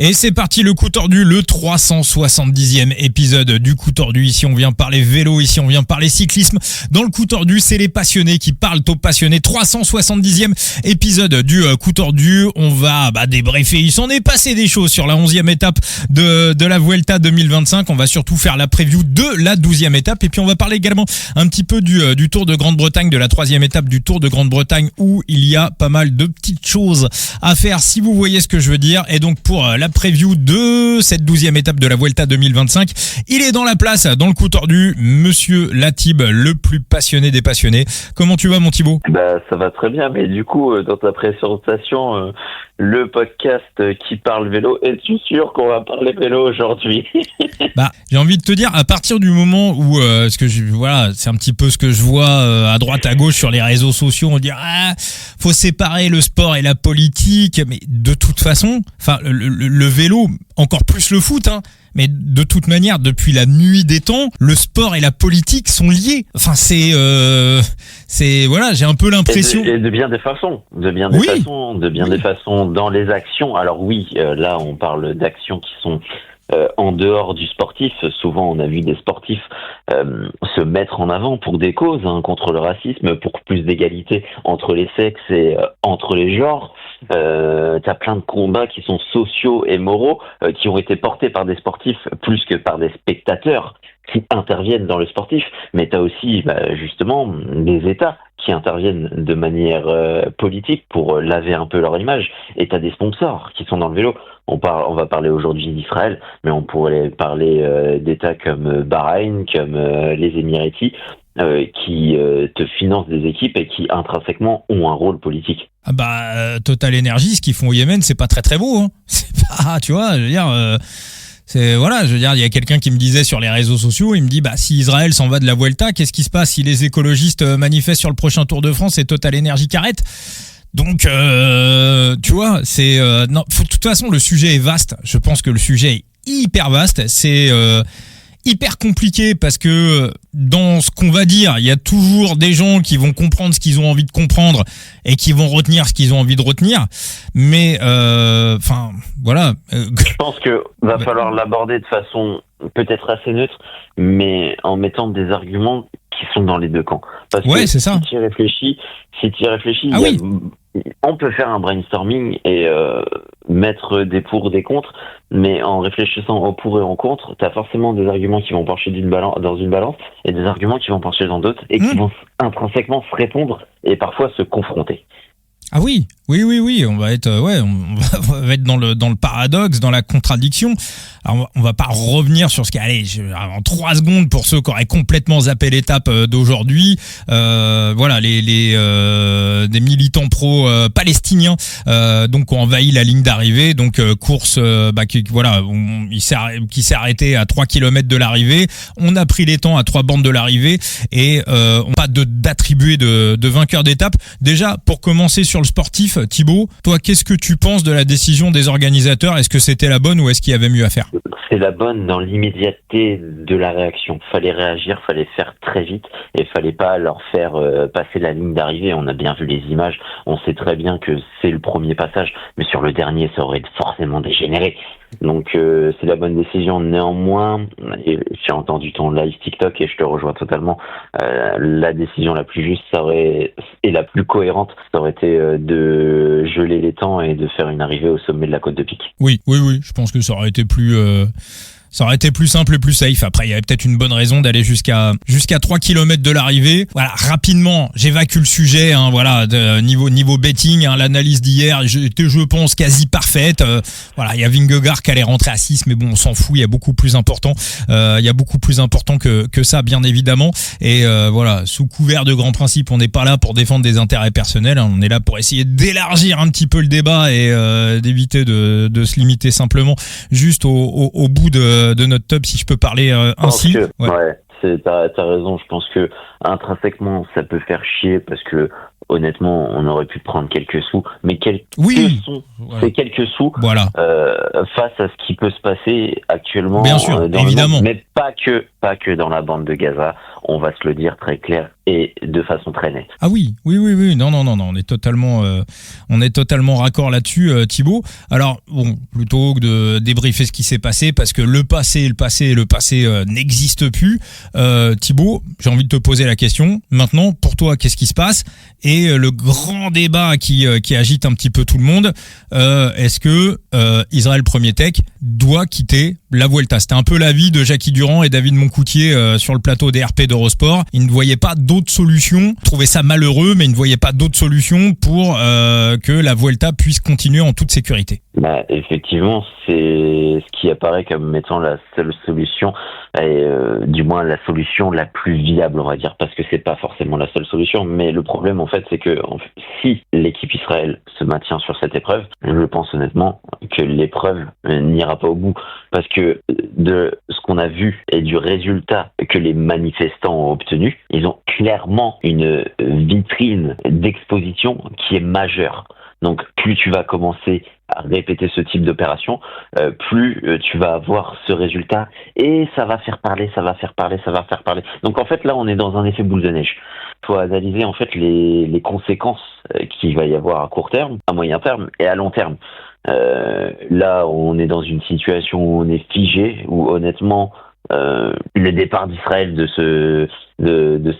Et c'est parti, le coup tordu, le 370e épisode du coup tordu. Ici on vient parler vélo, ici on vient parler cyclisme. Dans le coup tordu, c'est les passionnés qui parlent aux passionnés. 370e épisode du coup tordu. On va débriefer. Il s'en est passé des choses sur la 11e étape de la Vuelta 2025. On va surtout faire la preview de la 12e étape. Et puis on va parler également un petit peu du Tour de Grande-Bretagne, de la 3e étape du Tour de Grande-Bretagne, où il y a pas mal de petites choses à faire, si vous voyez ce que je veux dire. Et donc pour la preview de cette 12e étape de la Vuelta 2025, il est dans la place, dans le coup tordu, Monsieur Latib, le plus passionné des passionnés. Comment tu vas, mon Thibaut ? Ça va très bien, mais du coup, dans ta présentation, le podcast qui parle vélo, es-tu sûr qu'on va parler vélo aujourd'hui ? J'ai envie de te dire, à partir du moment où, c'est un petit peu ce que je vois à droite, à gauche sur les réseaux sociaux, on dit faut séparer le sport et la politique, mais de toute façon, le vélo, encore plus le foot, mais de toute manière, depuis la nuit des temps, le sport et la politique sont liés. J'ai un peu l'impression. Et de bien des façons. Des façons dans les actions. Alors oui, là, on parle d'actions qui sont en dehors du sportif. Souvent, on a vu des sportifs se mettre en avant pour des causes, contre le racisme, pour plus d'égalité entre les sexes et entre les genres. T'as plein de combats qui sont sociaux et moraux, qui ont été portés par des sportifs plus que par des spectateurs qui interviennent dans le sportif. Mais t'as aussi, justement, des États qui interviennent de manière politique pour laver un peu leur image. Et t'as des sponsors qui sont dans le vélo. On va parler aujourd'hui d'Israël, mais on pourrait parler d'États comme Bahreïn, comme les Émiratis, qui te financent des équipes et qui intrinsèquement ont un rôle politique. Total Energy, ce qu'ils font au Yémen, c'est pas très très beau. C'est pas, tu vois, je veux dire. Il y a quelqu'un qui me disait sur les réseaux sociaux, il me dit, si Israël s'en va de la Vuelta, qu'est-ce qui se passe si les écologistes manifestent sur le prochain Tour de France et Total Energy qu'arrête ? Donc, tu vois, de toute façon, le sujet est vaste. Je pense que le sujet est hyper vaste. C'est hyper compliqué parce que dans ce qu'on va dire, il y a toujours des gens qui vont comprendre ce qu'ils ont envie de comprendre et qui vont retenir ce qu'ils ont envie de retenir. Mais, voilà. Je pense que va falloir l'aborder de façon peut-être assez neutre, mais en mettant des arguments qui sont dans les deux camps. Parce que c'est ça. Si tu y réfléchis, on peut faire un brainstorming et mettre des pour, des contre, mais en réfléchissant au pour et au contre, t'as forcément des arguments qui vont pencher dans une balance et des arguments qui vont pencher dans d'autres et qui vont intrinsèquement se répondre et parfois se confronter. Ah oui, on va être, on va être dans le paradoxe, dans la contradiction. Alors, on va pas revenir sur ce qui en 3 secondes pour ceux qui auraient complètement zappé l'étape d'aujourd'hui. Des militants pro-palestiniens, donc ont envahi la ligne d'arrivée. Donc, course, qui s'est arrêté à 3 km de l'arrivée. On a pris les temps à 3 bandes de l'arrivée et, on pas d'attribuer de vainqueur d'étape. Déjà, pour commencer sur le sportif, Thibaut, toi, qu'est-ce que tu penses de la décision des organisateurs ? Est-ce que c'était la bonne ou est-ce qu'il y avait mieux à faire ? C'est la bonne dans l'immédiateté de la réaction. Fallait réagir, fallait faire très vite et fallait pas leur faire passer la ligne d'arrivée. On a bien vu les images, on sait très bien que c'est le premier passage, mais sur le dernier, ça aurait forcément dégénéré. Donc c'est la bonne décision. Néanmoins, et j'ai entendu ton live TikTok et je te rejoins totalement, la décision la plus juste et la plus cohérente, ça aurait été de geler les temps et de faire une arrivée au sommet de la côte de Pic. Oui, je pense que ça aurait été plus simple et plus safe. Après, il y avait peut-être une bonne raison d'aller jusqu'à 3 km de l'arrivée. Voilà, rapidement, j'évacue le sujet, niveau betting, l'analyse d'hier, je pense quasi parfaite. Il y a Vingegaard qui allait rentrer à 6, mais bon, on s'en fout, il y a beaucoup plus important. Il y a beaucoup plus important que ça, bien évidemment. Et sous couvert de grands principes, on n'est pas là pour défendre des intérêts personnels, on est là pour essayer d'élargir un petit peu le débat et d'éviter de se limiter simplement juste au bout de notre top, si je peux parler ainsi. T'as raison. Je pense que intrinsèquement, ça peut faire chier parce que honnêtement, on aurait pu prendre quelques sous, mais quelques sous face à ce qui peut se passer actuellement. Bien sûr, dans évidemment. le monde, mais pas que dans la bande de Gaza. On va se le dire très clair et de façon très nette. Ah oui, non, on est totalement raccord là-dessus, Thibaut. Alors bon, plutôt que de débriefer ce qui s'est passé, parce que le passé n'existe plus. Thibaut, j'ai envie de te poser la question. Maintenant, pour toi, qu'est-ce qui se passe? Et le grand débat qui agite un petit peu tout le monde, est-ce que Israël Premier Tech doit quitter la Vuelta? C'était un peu l'avis de Jackie Durand et David Moncoutier sur le plateau des RP d'Eurosport. Ils ne voyaient pas d'autres solutions, trouvaient ça malheureux, mais ils ne voyaient pas d'autres solutions pour que la Vuelta puisse continuer en toute sécurité. Effectivement, c'est ce qui apparaît comme étant la seule solution, et du moins la solution la plus viable, on va dire, parce que c'est pas forcément la seule solution. Mais le problème, en fait, c'est que si l'équipe Israël se maintient sur cette épreuve, je pense honnêtement que l'épreuve n'ira pas au bout, parce que de ce qu'on a vu et du résultat que les manifestants ont obtenu, ils ont clairement une vitrine d'exposition qui est majeure. Donc, plus tu vas commencer à répéter ce type d'opération, plus tu vas avoir ce résultat, et ça va faire parler. Donc, en fait, là, on est dans un effet boule de neige. Il faut analyser, en fait, les conséquences qu'il va y avoir à court terme, à moyen terme et à long terme. Là, on est dans une situation où on est figé, où honnêtement, le départ d'Israël de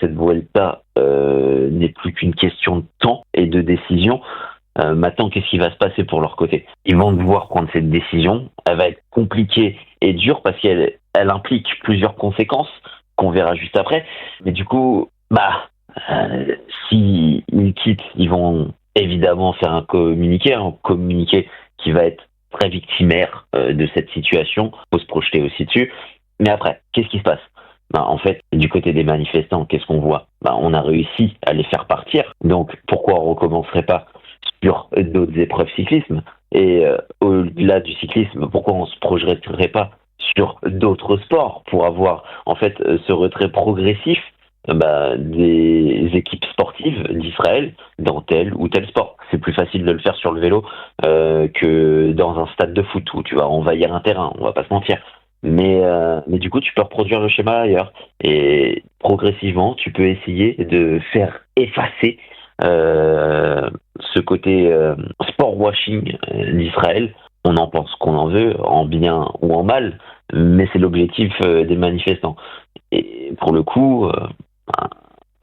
cette Vuelta n'est plus qu'une question de temps et de décision. Maintenant, qu'est-ce qui va se passer pour leur côté? Ils vont devoir prendre cette décision. Elle va être compliquée et dure parce qu'elle implique plusieurs conséquences qu'on verra juste après. Mais du coup, s'ils quittent, ils vont évidemment faire un communiqué qui va être très victimaire de cette situation. Faut se projeter aussi dessus. Mais après, qu'est-ce qui se passe? En fait, du côté des manifestants, qu'est-ce qu'on voit? On a réussi à les faire partir. Donc, pourquoi on recommencerait pas sur d'autres épreuves cyclisme? Et au-delà du cyclisme, pourquoi on se projetterait pas sur d'autres sports pour avoir en fait ce retrait progressif des équipes sportives d'Israël dans tel ou tel sport? C'est plus facile de le faire sur le vélo que dans un stade de foot où tu vas envahir un terrain, on va pas se mentir. Mais du coup, tu peux reproduire le schéma ailleurs. Et progressivement, tu peux essayer de faire effacer ce côté sport washing d'Israël. On en pense qu'on en veut, en bien ou en mal, mais c'est l'objectif des manifestants. Et pour le coup,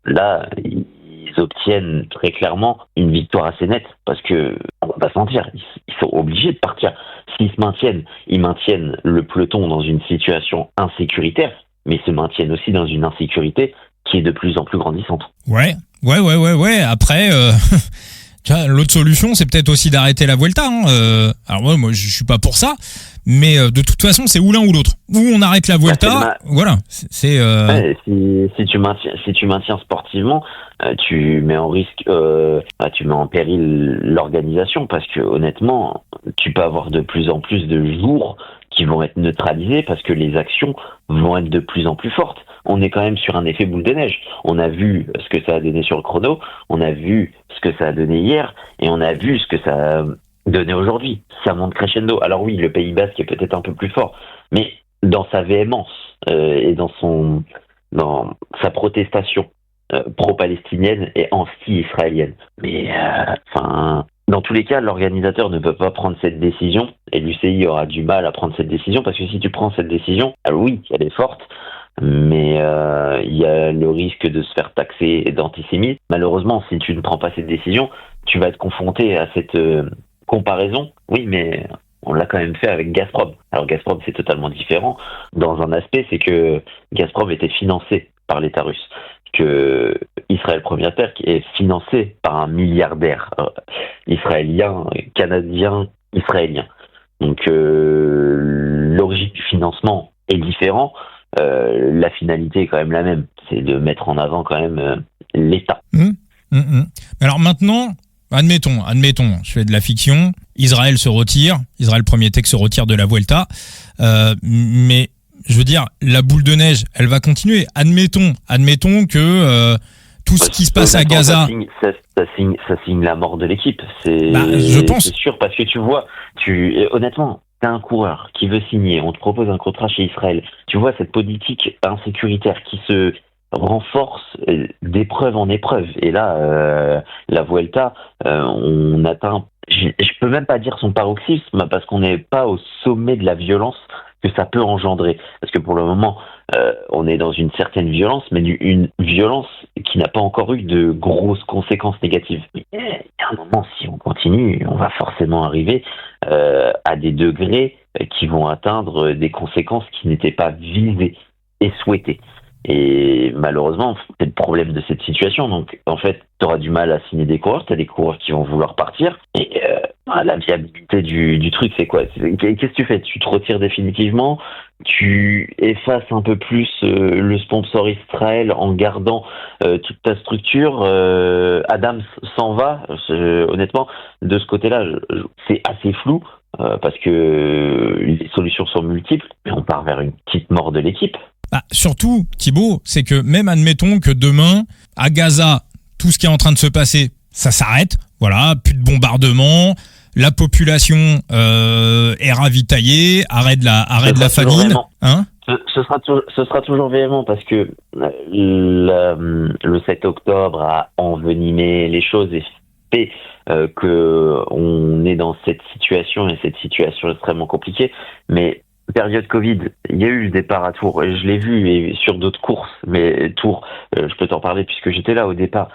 là, ils obtiennent très clairement une victoire assez nette, parce que, on va pas se mentir, ils sont obligés de partir. S'ils se maintiennent, ils maintiennent le peloton dans une situation insécuritaire, mais ils se maintiennent aussi dans une insécurité qui est de plus en plus grandissante. Ouais. Après, l'autre solution, c'est peut-être aussi d'arrêter la Vuelta. Alors moi, je suis pas pour ça, mais de toute façon, c'est ou l'un ou l'autre. Ou on arrête la Vuelta, voilà. Ouais, si tu maintiens sportivement, tu mets en risque, tu mets en péril l'organisation, parce que honnêtement, tu peux avoir de plus en plus de jours qui vont être neutralisés parce que les actions vont être de plus en plus fortes. On est quand même sur un effet boule de neige. On a vu ce que ça a donné sur le chrono, on a vu ce que ça a donné hier, et on a vu ce que ça a donné aujourd'hui. Ça monte crescendo. Alors oui, le Pays Basque est peut-être un peu plus fort, mais dans sa véhémence et dans sa protestation pro-palestinienne et anti-israélienne. Mais dans tous les cas, l'organisateur ne peut pas prendre cette décision, et l'UCI aura du mal à prendre cette décision, parce que si tu prends cette décision, alors oui, elle est forte, mais il y a le risque de se faire taxer d'antisémite. Malheureusement, si tu ne prends pas cette décision, tu vas être confronté à cette comparaison. Oui, mais on l'a quand même fait avec Gazprom. Alors Gazprom, c'est totalement différent. Dans un aspect, c'est que Gazprom était financé par l'État russe, que Israël Premier Tech est financé par un milliardaire israélien, canadien, israélien. Donc l'origine du financement est différent. La finalité est quand même la même, c'est de mettre en avant quand même l'État. Alors maintenant, admettons, je fais de la fiction, Israël Premier Tech se retire de la Vuelta, mais je veux dire, la boule de neige, elle va continuer. Admettons que tout ce qui se passe à Gaza... Ça signe la mort de l'équipe, je pense. C'est sûr, parce que tu vois, honnêtement, t'as un coureur qui veut signer, on te propose un contrat chez Israël, tu vois cette politique insécuritaire qui se renforce d'épreuve en épreuve. Et là, la Vuelta, on atteint, je peux même pas dire son paroxysme, parce qu'on n'est pas au sommet de la violence que ça peut engendrer. Parce que pour le moment, on est dans une certaine violence, mais une violence qui n'a pas encore eu de grosses conséquences négatives. Mais il y a un moment, si on continue, on va forcément arriver à des degrés qui vont atteindre des conséquences qui n'étaient pas visées et souhaitées. Et malheureusement, c'est le problème de cette situation. Donc, en fait, tu auras du mal à signer des coureurs. Tu as des coureurs qui vont vouloir partir. Et la viabilité du truc, c'est quoi? Qu'est-ce que tu fais? Tu te retires définitivement? Tu effaces un peu plus le sponsor Israël en gardant toute ta structure? Adams s'en va. Honnêtement, de ce côté-là, c'est assez flou. Parce que les solutions sont multiples. Mais on part vers une petite mort de l'équipe. Bah, surtout, Thibaut, c'est que même admettons que demain, à Gaza, tout ce qui est en train de se passer, ça s'arrête. Voilà, plus de bombardements, la population est ravitaillée, arrête de la famine. Hein? Ce sera toujours véhément parce que le 7 octobre a envenimé les choses et fait que on est dans cette situation, et cette situation extrêmement compliquée. Mais période Covid, il y a eu le départ à Tours, et je l'ai vu et sur d'autres courses, mais Tours, je peux t'en parler puisque j'étais là au départ.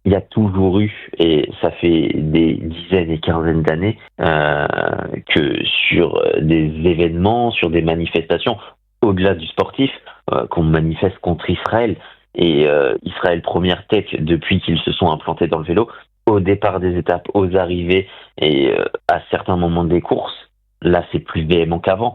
Il y a toujours eu, et ça fait des dizaines et quinzaines d'années, que sur des événements, sur des manifestations, au-delà du sportif, qu'on manifeste contre Israël, et Israël première tech depuis qu'ils se sont implantés dans le vélo, au départ des étapes, aux arrivées et à certains moments des courses. Là, c'est plus véhément qu'avant.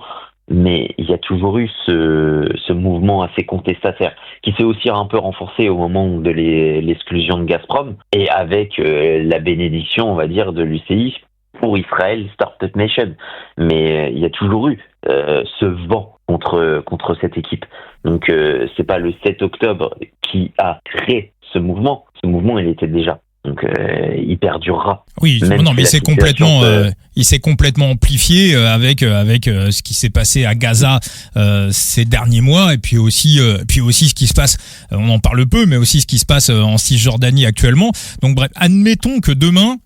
Mais il y a toujours eu ce mouvement assez contestataire qui s'est aussi un peu renforcé au moment de l'exclusion de Gazprom et avec la bénédiction, on va dire, de l'UCI pour Israël Startup Nation. Mais il y a toujours eu ce vent contre cette équipe. Donc c'est pas le 7 octobre qui a créé ce mouvement. Ce mouvement, il était déjà. Donc il perdurera. Oui, non, mais il s'est complètement amplifié avec ce qui s'est passé à Gaza ces derniers mois, et puis aussi ce qui se passe, on en parle peu, mais aussi ce qui se passe en Cisjordanie actuellement. Donc bref, admettons que demain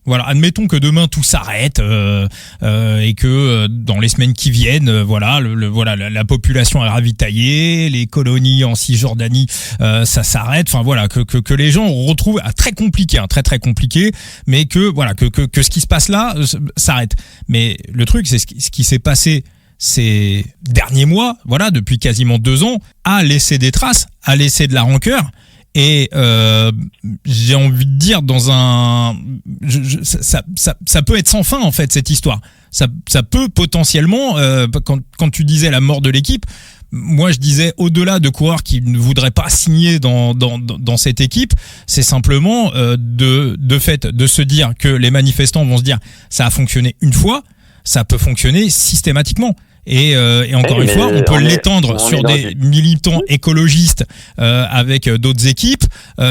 tout s'arrête et que dans les semaines qui viennent, la population est ravitaillée, les colonies en Cisjordanie ça s'arrête. Enfin voilà, que les gens retrouvent très compliqué, très compliqué, mais que ce qui se passe là s'arrête. Mais le truc, c'est ce qui s'est passé ces derniers mois, voilà, depuis quasiment 2 ans, a laissé des traces, a laissé de la rancœur. Et j'ai envie de dire ça peut être sans fin en fait, cette histoire. Ça peut potentiellement quand tu disais la mort de l'équipe, moi je disais au-delà de coureurs qui ne voudraient pas signer dans cette équipe, c'est simplement de fait de se dire que les manifestants vont se dire ça a fonctionné une fois, ça peut fonctionner systématiquement. Et encore une fois, on peut l'étendre sur des militants écologistes avec d'autres équipes,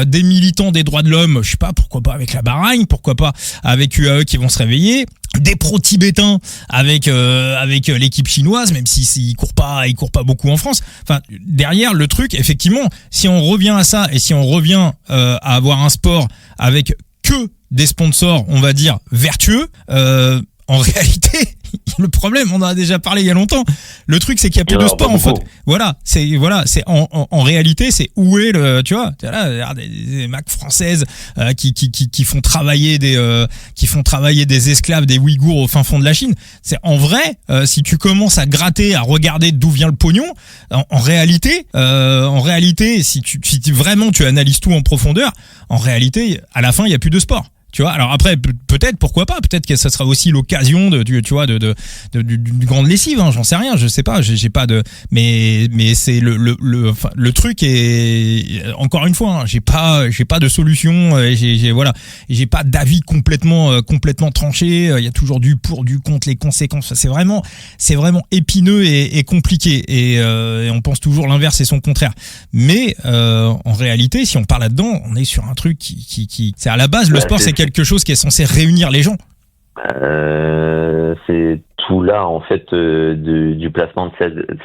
des militants des droits de l'homme, je sais pas, pourquoi pas avec la Bahreïn, pourquoi pas avec UAE qui vont se réveiller, des pro-tibétains avec l'équipe chinoise, même si ils courent pas beaucoup en France. Enfin, derrière le truc, effectivement, si on revient à ça et si on revient à avoir un sport avec que des sponsors, on va dire vertueux, en réalité, le problème, on en a déjà parlé il y a longtemps. Le truc, c'est qu'il y a plus de sport en fait. C'est en réalité, c'est où est le, tu vois, là, des Macs françaises qui font travailler des esclaves, des Ouïghours au fin fond de la Chine. C'est en vrai, si tu commences à gratter, à regarder d'où vient le pognon, en réalité, si vraiment tu analyses tout en profondeur, en réalité, à la fin, il y a plus de sport. Tu vois, alors après, peut-être, pourquoi pas, peut-être que ça sera aussi l'occasion d'une grande lessive, hein, j'en sais rien, je sais pas, j'ai pas de, mais c'est le truc est, encore une fois, hein, j'ai pas de solution, j'ai pas d'avis complètement tranché, il y a toujours du pour, du contre, les conséquences, c'est vraiment épineux et compliqué, et on pense toujours l'inverse et son contraire, mais en réalité, si on parle là-dedans, on est sur un truc qui c'est à la base, le sport, c'est quelque chose qui est censé réunir les gens. C'est tout là en fait du placement de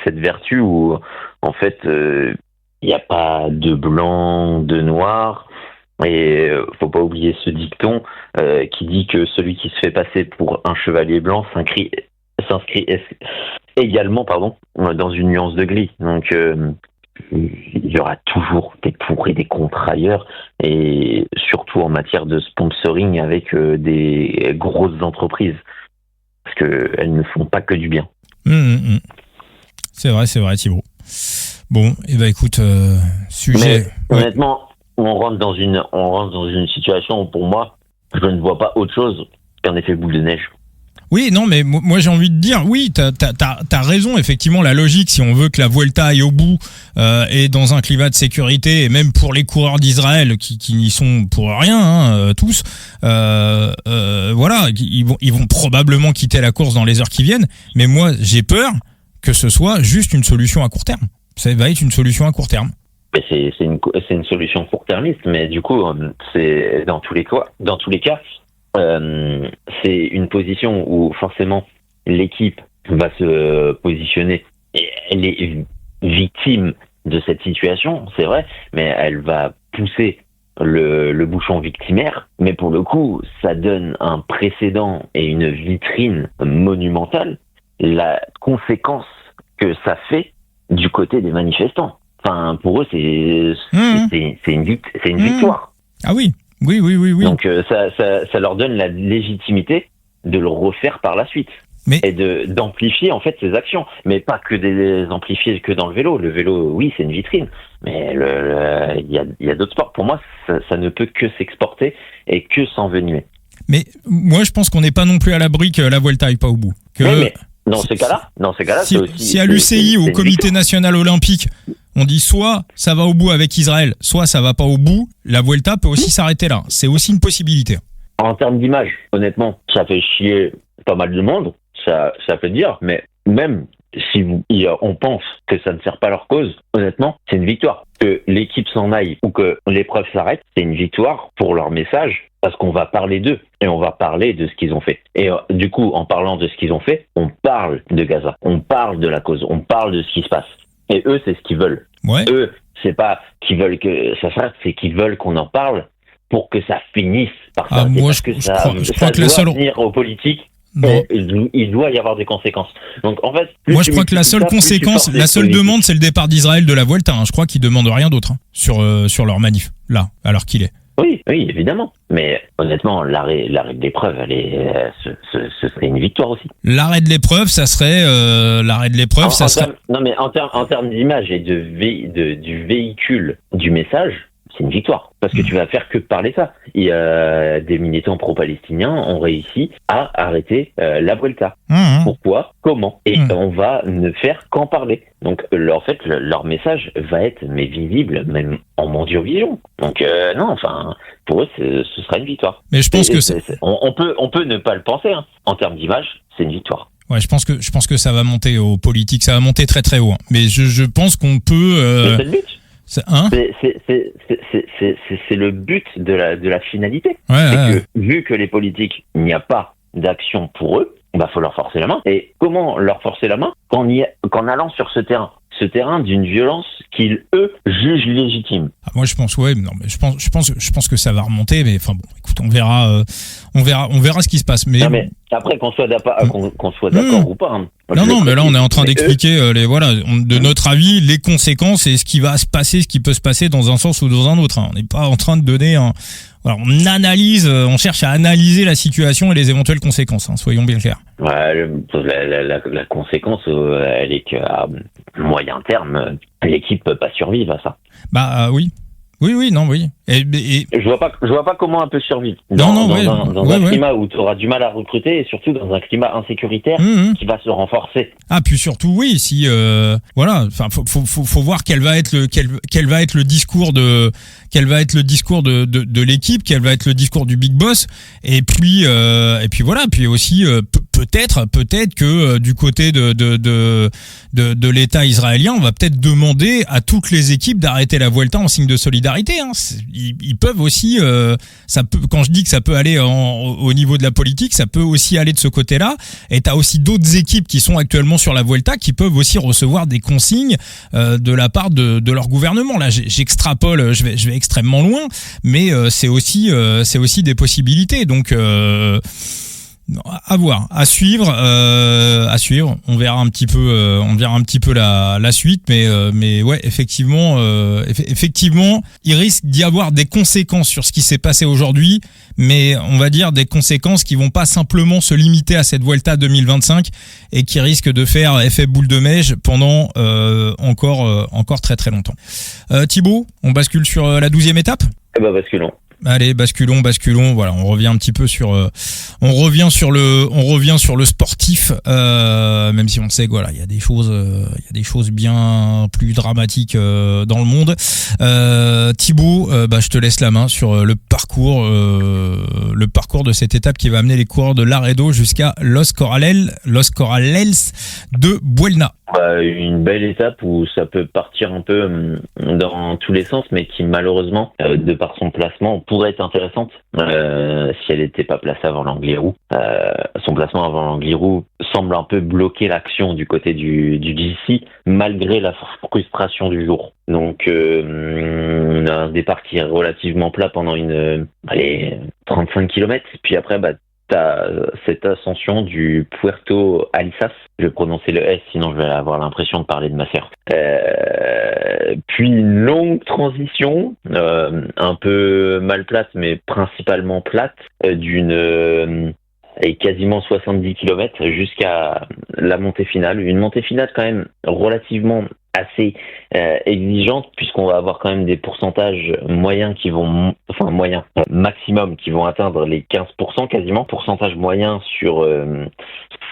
cette vertu où en fait Il n'y a pas de blanc, de noir. Et faut pas oublier ce dicton qui dit que celui qui se fait passer pour un chevalier blanc s'inscrit également dans une nuance de gris. Donc il y aura toujours des pour et des contre ailleurs, et surtout en matière de sponsoring avec des grosses entreprises, parce qu'elles ne font pas que du bien. C'est vrai Thibaut. Bon, et écoute, sujet. Mais, honnêtement, on rentre dans une situation où, pour moi, je ne vois pas autre chose qu'un effet boule de neige. Oui, non, mais moi j'ai envie de dire, oui, t'as raison, effectivement, la logique, si on veut que la Vuelta aille au bout, et dans un climat de sécurité, et même pour les coureurs d'Israël qui n'y sont pour rien, tous, voilà, ils vont probablement quitter la course dans les heures qui viennent, mais moi j'ai peur que ce soit juste une solution à court terme. Ça va être une solution à court terme. Mais c'est une solution court-termiste, mais du coup, c'est dans tous les cas, c'est une position où forcément l'équipe va se positionner. Et elle est victime de cette situation, c'est vrai, mais elle va pousser le bouchon victimaire. Mais pour le coup, ça donne un précédent et une vitrine monumentale. La conséquence que ça fait du côté des manifestants. Enfin, pour eux, c'est une victoire. Ah oui. Donc ça leur donne la légitimité de le refaire par la suite. Et d'amplifier en fait ces actions, mais pas que des amplifier que dans le vélo. Le vélo, oui, c'est une vitrine, mais il y a d'autres sports. Pour moi, ça ne peut que s'exporter et que s'envenimer. Mais moi, je pense qu'on n'est pas non plus à l'abri que la Vuelta aille pas au bout. Mais dans ces cas-là, si à l'UCI, au Comité national olympique, on dit soit ça va au bout avec Israël, soit ça va pas au bout, la Vuelta peut aussi s'arrêter là. C'est aussi une possibilité. En termes d'image, honnêtement, ça fait chier pas mal de monde, ça peut dire, mais même si on pense que ça ne sert pas leur cause, honnêtement, c'est une victoire. Que l'équipe s'en aille ou que l'épreuve s'arrête, c'est une victoire pour leur message, parce qu'on va parler d'eux et on va parler de ce qu'ils ont fait. Et du coup, en parlant de ce qu'ils ont fait, on parle de Gaza, on parle de la cause, on parle de ce qui se passe. Et eux, c'est ce qu'ils veulent. Ouais. Eux, c'est pas qu'ils veulent que ça s'arrête, c'est qu'ils veulent qu'on en parle pour que ça finisse par ça. Moi, je crois que la seule venir aux politiques. Il doit y avoir des conséquences. Donc en fait, moi je crois que la seule conséquence, la seule demande, c'est le départ d'Israël de la Vuelta. Je crois qu'ils demandent rien d'autre sur leur manif là, alors qu'il est. Oui, évidemment. Mais honnêtement, l'arrêt de l'épreuve, ce serait une victoire aussi. L'arrêt de l'épreuve, ça serait Non, mais en termes d'image et du véhicule du message, c'est une victoire. Parce que tu vas faire que parler ça. Il y a des militants pro-palestiniens ont réussi à arrêter la Vuelta. Pourquoi ? Comment ? Et on va ne faire qu'en parler. Donc, en fait, leur message va être visible, même en Mondiovision. Donc, pour eux, ce sera une victoire. Mais je pense que on peut ne pas le penser. En termes d'image, c'est une victoire. Ouais, je pense que ça va monter aux politiques, ça va monter très très haut. Mais je pense qu'on peut. C'est le but. C'est le but de la finalité. Que, vu que les politiques, il n'y a pas d'action pour eux, faut leur forcer la main. Et comment leur forcer la main ? Qu'en allant sur ce terrain d'une violence qu'ils, eux, jugent légitime. Moi, je pense, je pense que ça va remonter, mais enfin bon, écoute, on verra ce qui se passe. Mais après, qu'on soit d'accord ou pas. Non, mais là, on est en train d'expliquer de notre avis, les conséquences et ce qui va se passer, ce qui peut se passer dans un sens ou dans un autre. On n'est pas en train de donner on cherche à analyser la situation et les éventuelles conséquences, soyons bien clairs. Ouais, la conséquence, elle est qu'à moyen terme, l'équipe peut pas survivre à ça. Oui. Oui. Je vois pas comment elle peut survivre. Dans un climat où tu auras du mal à recruter et surtout dans un climat insécuritaire qui va se renforcer. Puis surtout, oui, si faut voir quel va être le discours de l'équipe, quel va être le discours du big boss, et puis voilà, puis aussi peut-être que du côté de l'État israélien, on va peut-être demander à toutes les équipes d'arrêter la Vuelta en signe de solidarité. Hein. Ils peuvent aussi, ça peut, quand je dis que ça peut aller au niveau de la politique, ça peut aussi aller de ce côté-là. Et t'as aussi d'autres équipes qui sont actuellement sur la Vuelta qui peuvent aussi recevoir des consignes de la part de leur gouvernement. Là, j'extrapole, je vais extrêmement loin, mais c'est aussi des possibilités. Donc à voir, à suivre. On verra un petit peu la suite, mais ouais, effectivement, il risque d'y avoir des conséquences sur ce qui s'est passé aujourd'hui, mais on va dire des conséquences qui vont pas simplement se limiter à cette Vuelta 2025 et qui risquent de faire effet boule de neige pendant encore très très longtemps. Thibaut, on bascule sur la 12e étape. Basculons. Allez, basculons. Voilà, on revient un petit peu sur le sportif, même si on sait que voilà, il y a des choses bien plus dramatiques dans le monde. Thibaut, je te laisse la main sur le parcours de cette étape qui va amener les coureurs de Laredo jusqu'à Los Corrales de Buelna. Une belle étape où ça peut partir un peu dans tous les sens, mais qui malheureusement, de par son placement, pourrait être intéressante si elle n'était pas placée avant l'Angliru. Son placement avant l'Angliru semble un peu bloquer l'action du côté du GC, malgré la frustration du jour. Donc on a un départ qui est relativement plat pendant 35 km, puis après t'as cette ascension du Puerto Alisas. Je vais prononcer le S, sinon je vais avoir l'impression de parler de ma sœur. Puis une longue transition, un peu mal plate, mais principalement plate, et quasiment 70 km jusqu'à la montée finale. Une montée finale quand même relativement assez exigeante, puisqu'on va avoir quand même des pourcentages maximum qui vont atteindre les 15% quasiment, pourcentage moyen sur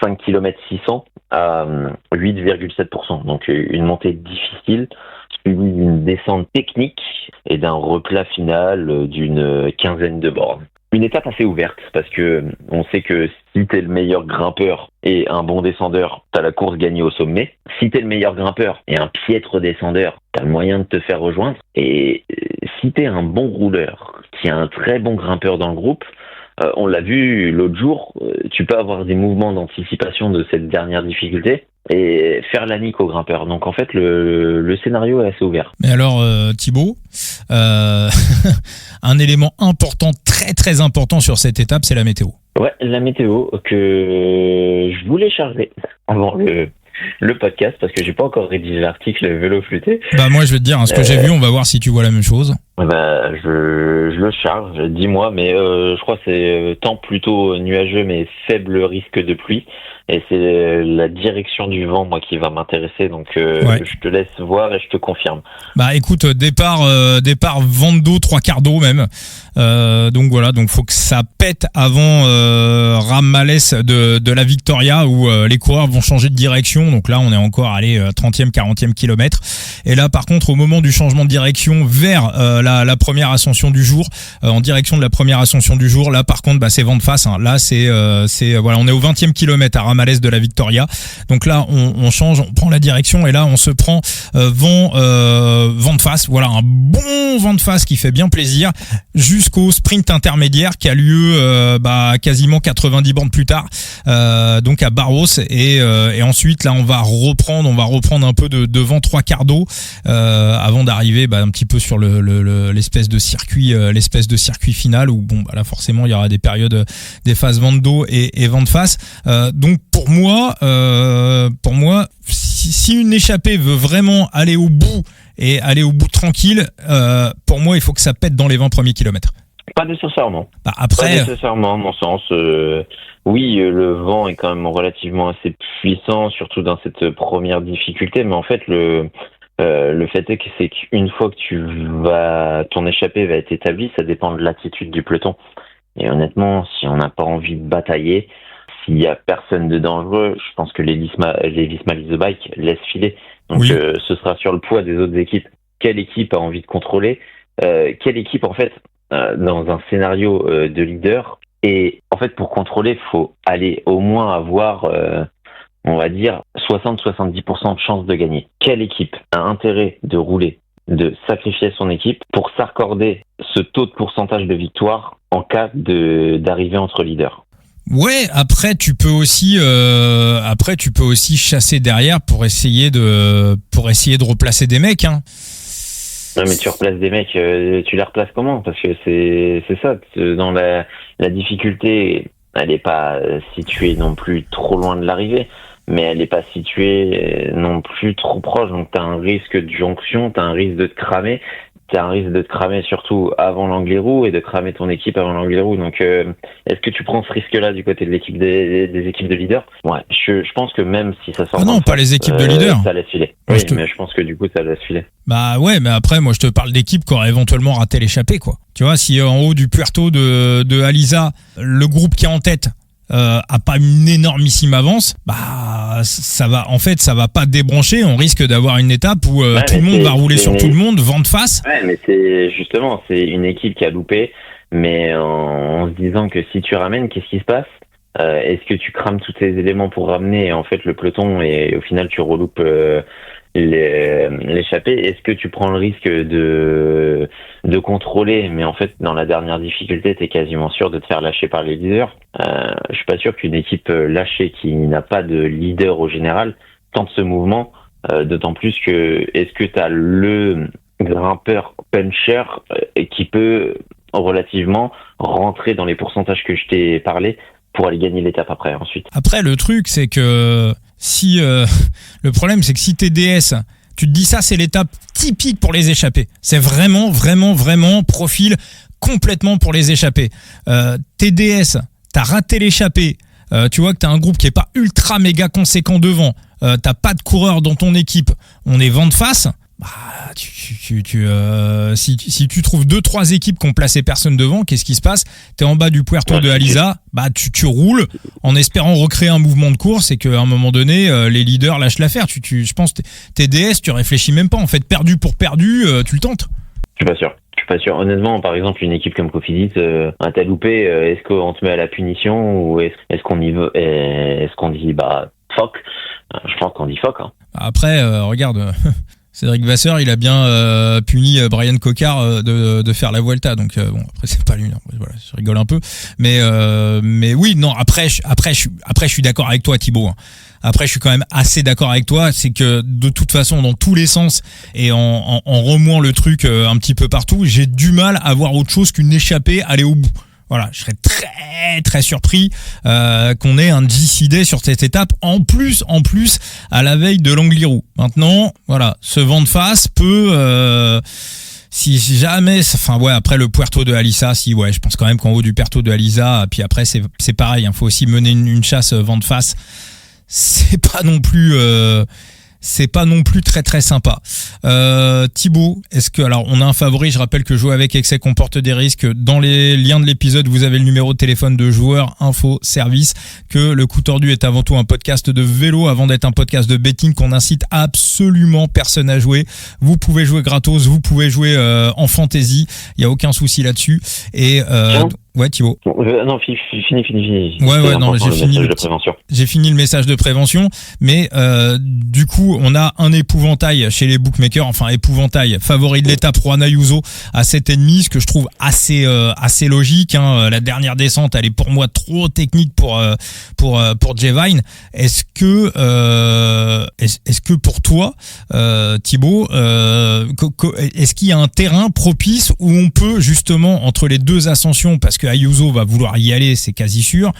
5 km 600 à 8,7%. Donc une montée difficile, suivie d'une descente technique et d'un replat final d'une quinzaine de bornes. Une étape assez ouverte, parce que on sait que si t'es le meilleur grimpeur et un bon descendeur, t'as la course gagnée au sommet. Si t'es le meilleur grimpeur et un piètre descendeur, t'as le moyen de te faire rejoindre. Et si t'es un bon rouleur, qui est un très bon grimpeur dans le groupe, on l'a vu l'autre jour, tu peux avoir des mouvements d'anticipation de cette dernière difficulté et faire la nique au grimpeur. Donc en fait, le scénario est assez ouvert. Mais alors Thibaut, un élément important, très très important sur cette étape, c'est la météo. Ouais, la météo que je voulais charger avant le podcast, parce que j'ai pas encore rédigé l'article Vélo Flûté. Moi je vais te dire, ce que j'ai vu, on va voir si tu vois la même chose. Je le charge, dis-moi, mais je crois que c'est temps plutôt nuageux mais faible risque de pluie. Et c'est la direction du vent, moi, qui va m'intéresser. Donc, je te laisse voir et je te confirme. Écoute, départ vent d'eau, 3/4 d'eau même. Donc voilà, donc faut que ça pète avant Ramales de la Victoria, où les coureurs vont changer de direction. Donc là, on est encore à 30e, 40e kilomètre. Et là, par contre, au moment du changement de direction vers la première ascension du jour, en direction de la première ascension du jour, là, par contre, c'est vent de face. Hein. Là, c'est voilà, on est au 20e kilomètre à Ramales de la Victoria. Donc là, on change, on prend la direction et là, on se prend vent de face. Voilà, un bon vent de face qui fait bien plaisir jusqu'au sprint intermédiaire qui a lieu quasiment 90 bornes plus tard, donc à Barros, et ensuite là, on va reprendre un peu de vent 3/4 d'eau avant d'arriver un petit peu sur l'espèce de circuit final où là forcément il y aura des périodes, des phases vent d'eau et vent de face. Donc pour moi, si une échappée veut vraiment aller au bout et aller au bout tranquille, pour moi, il faut que ça pète dans les 20 premiers kilomètres. Pas nécessairement. Après, pas nécessairement, à mon sens. Oui, le vent est quand même relativement assez puissant, surtout dans cette première difficulté. Mais en fait, le fait c'est qu'une fois que ton échappée va être établie, ça dépend de l'attitude du peloton. Et honnêtement, si on n'a pas envie de batailler, s'il y a personne de dangereux, je pense que les Visma Lease the Bike laissent filer. Donc oui. Ce sera sur le poids des autres équipes. Quelle équipe a envie de contrôler ? Quelle équipe, en fait, dans un scénario de leader, Et en fait, pour contrôler, faut aller au moins avoir, on va dire, 60-70% de chances de gagner. Quelle équipe a intérêt de rouler, de sacrifier son équipe pour s'accorder ce taux de pourcentage de victoire en cas d'arrivée entre leaders? Ouais, après tu peux aussi chasser derrière pour essayer de replacer des mecs, hein. Non, mais tu replaces des mecs, tu les replaces comment? Parce que c'est ça, dans la difficulté, elle n'est pas située non plus trop loin de l'arrivée, mais elle n'est pas située non plus trop proche, donc tu as un risque de jonction, tu as un risque de te cramer. T'as un risque de te cramer surtout avant l'Angliru et de cramer ton équipe avant l'Angliru. Donc, est-ce que tu prends ce risque-là du côté de l'équipe des équipes de leaders? Ouais, je pense que même si ça sort. Ah non, pas les équipes de leaders. Ça laisse filer. Oui, mais je pense que du coup, ça laisse filer. Bah ouais, mais après, moi, je te parle d'équipes qui auraient éventuellement raté l'échappée, quoi. Tu vois, si en haut du Puerto de Alisa, le groupe qui est en tête a pas une énormissime avance, bah ça va pas débrancher. On risque d'avoir une étape où tout le monde va rouler sur tout le monde, vent de face. Ouais, mais c'est une équipe qui a loupé, mais en se disant que si tu ramènes, qu'est-ce qui se passe? Est-ce que tu crames tous tes éléments pour ramener en fait le peloton et au final tu reloupes l'échappée? Est-ce que tu prends le risque de contrôler, mais en fait dans la dernière difficulté t'es quasiment sûr de te faire lâcher par les leaders? Je suis pas sûr qu'une équipe lâchée qui n'a pas de leader au général tente ce mouvement, d'autant plus que est-ce que t'as le grimpeur puncher qui peut relativement rentrer dans les pourcentages que je t'ai parlé pour aller gagner l'étape après ensuite. Après, le truc, c'est que si le problème, c'est que si t'es DS, tu te dis ça, c'est l'étape typique pour les échappés. C'est vraiment profil complètement pour les échappés. T'es DS, t'as raté l'échappée. Tu vois que t'as un groupe qui est pas ultra méga conséquent devant. T'as pas de coureur dans ton équipe. On est vent de face. Bah, si tu trouves 2-3 équipes qui ont placé personne devant, qu'est-ce qui se passe? T'es en bas du Puerto de Alisa, bah tu roules en espérant recréer un mouvement de course et qu'à un moment donné les leaders lâchent l'affaire. Je pense t'es DS, tu réfléchis même pas en fait, perdu pour perdu, tu le tentes. Je suis pas sûr. Honnêtement, par exemple, une équipe comme Cofidis, t'as loupé, est-ce qu'on te met à la punition ou est-ce qu'on y veut, est-ce qu'on dit bah fuck? Je pense qu'on dit fuck. Hein. Après, regarde. Cédric Vasseur, il a bien puni Brian Cocard de faire la Vuelta, donc bon après c'est pas lui, non, voilà, je rigole un peu, mais oui, non, après je suis d'accord avec toi Thibaut. Hein. Après je suis quand même assez d'accord avec toi, c'est que de toute façon dans tous les sens et en remuant le truc un petit peu partout, j'ai du mal à voir autre chose qu'une échappée aller au bout. Voilà, je serais très surpris qu'on ait un décidé sur cette étape en plus à la veille de l'Angliru. Maintenant, voilà, ce vent de face peut si jamais enfin ouais, après le Puerto de Alisa, je pense quand même qu'en haut du Puerto de Alisa, puis après c'est pareil, hein, faut aussi mener une chasse vent de face. C'est pas non plus très sympa. Thibaut, est-ce que, alors on a un favori, je rappelle que jouer avec excès comporte des risques. Dans les liens de l'épisode, vous avez le numéro de téléphone de joueur info service, que le coup tordu est avant tout un podcast de vélo avant d'être un podcast de betting qu'on incite absolument personne à jouer. Vous pouvez jouer gratos, vous pouvez jouer en fantasy, il y a aucun souci là-dessus. Et ouais, Thibaut. Non, fini. Ouais, non, j'ai fini le message de prévention, mais du coup, on a un épouvantail chez les bookmakers, enfin épouvantail, favori de l'étape Juan Ayuso à 7,5, ce que je trouve assez logique. Hein. La dernière descente, elle est pour moi trop technique pour Jevine. Est-ce que pour toi, Thibaut, est-ce qu'il y a un terrain propice où on peut justement entre les deux ascensions, parce que Ayuso va vouloir y aller, c'est quasi sûr,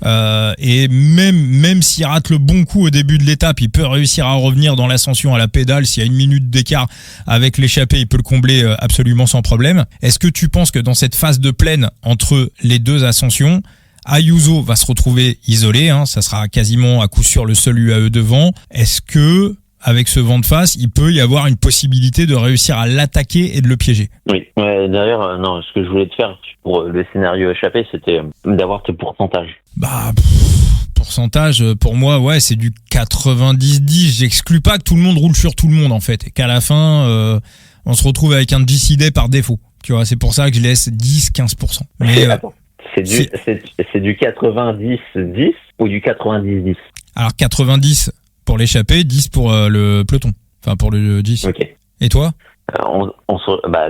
et même s'il rate le bon coup au début de l'étape, il peut réussir à revenir dans l'ascension à la pédale. S'il y a une minute d'écart avec l'échappée, il peut le combler absolument sans problème. Est-ce que tu penses que dans cette phase de plaine entre les deux ascensions, Ayuso va se retrouver isolé, hein, ça sera quasiment à coup sûr le seul UAE devant? Est-ce que avec ce vent de face, il peut y avoir une possibilité de réussir à l'attaquer et de le piéger? Oui, d'ailleurs, non, ce que je voulais te faire pour le scénario échappé, c'était d'avoir tes pourcentages. Bah, pourcentage, pour moi, ouais, c'est du 90-10. J'exclus pas que tout le monde roule sur tout le monde, en fait, et qu'à la fin, on se retrouve avec un GC Day par défaut. Tu vois, c'est pour ça que je laisse 10-15%. Mais, C'est du 90-10 ou du 90-10? Alors 90 pour l'échappée, 10 pour le peloton. Enfin pour le 10. Ok. Et toi?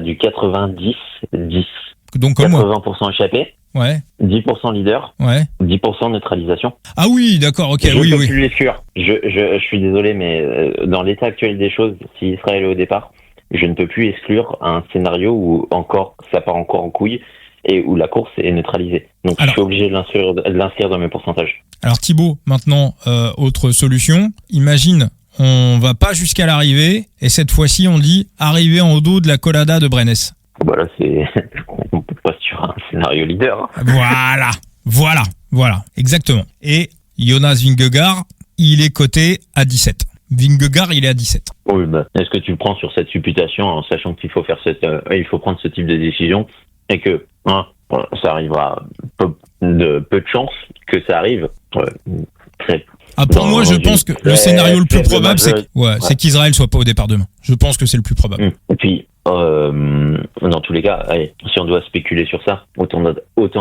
Du 90-10. Donc comme moi. 80% échappé. Ouais. 10% leader. Ouais. 10% neutralisation. Ah oui, d'accord, ok, Je oui, peux oui. plus l'exclure. Je suis désolé, mais dans l'état actuel des choses, si Israël est au départ, je ne peux plus exclure un scénario où encore ça part encore en couille et où la course est neutralisée. Donc je suis obligé de l'inscrire dans mes pourcentages. Alors Thibaut, maintenant, autre solution. Imagine, on va pas jusqu'à l'arrivée et cette fois-ci on dit arrivée en haut dos de la Colada de Brennes. Voilà, on peut pas sur un scénario leader. Voilà, exactement. Et Jonas Vingegaard, il est coté à 17. Vingegaard, il est à 17. Oui, est-ce que tu le prends sur cette supputation en sachant qu'il faut il faut prendre ce type de décision et que ça arrivera peu de chance que ça arrive. Pour moi, je pense que le scénario le plus probable, c'est qu'Israël soit pas au départ demain. Je pense que c'est le plus probable. Et puis, dans tous les cas, si on doit spéculer sur ça, autant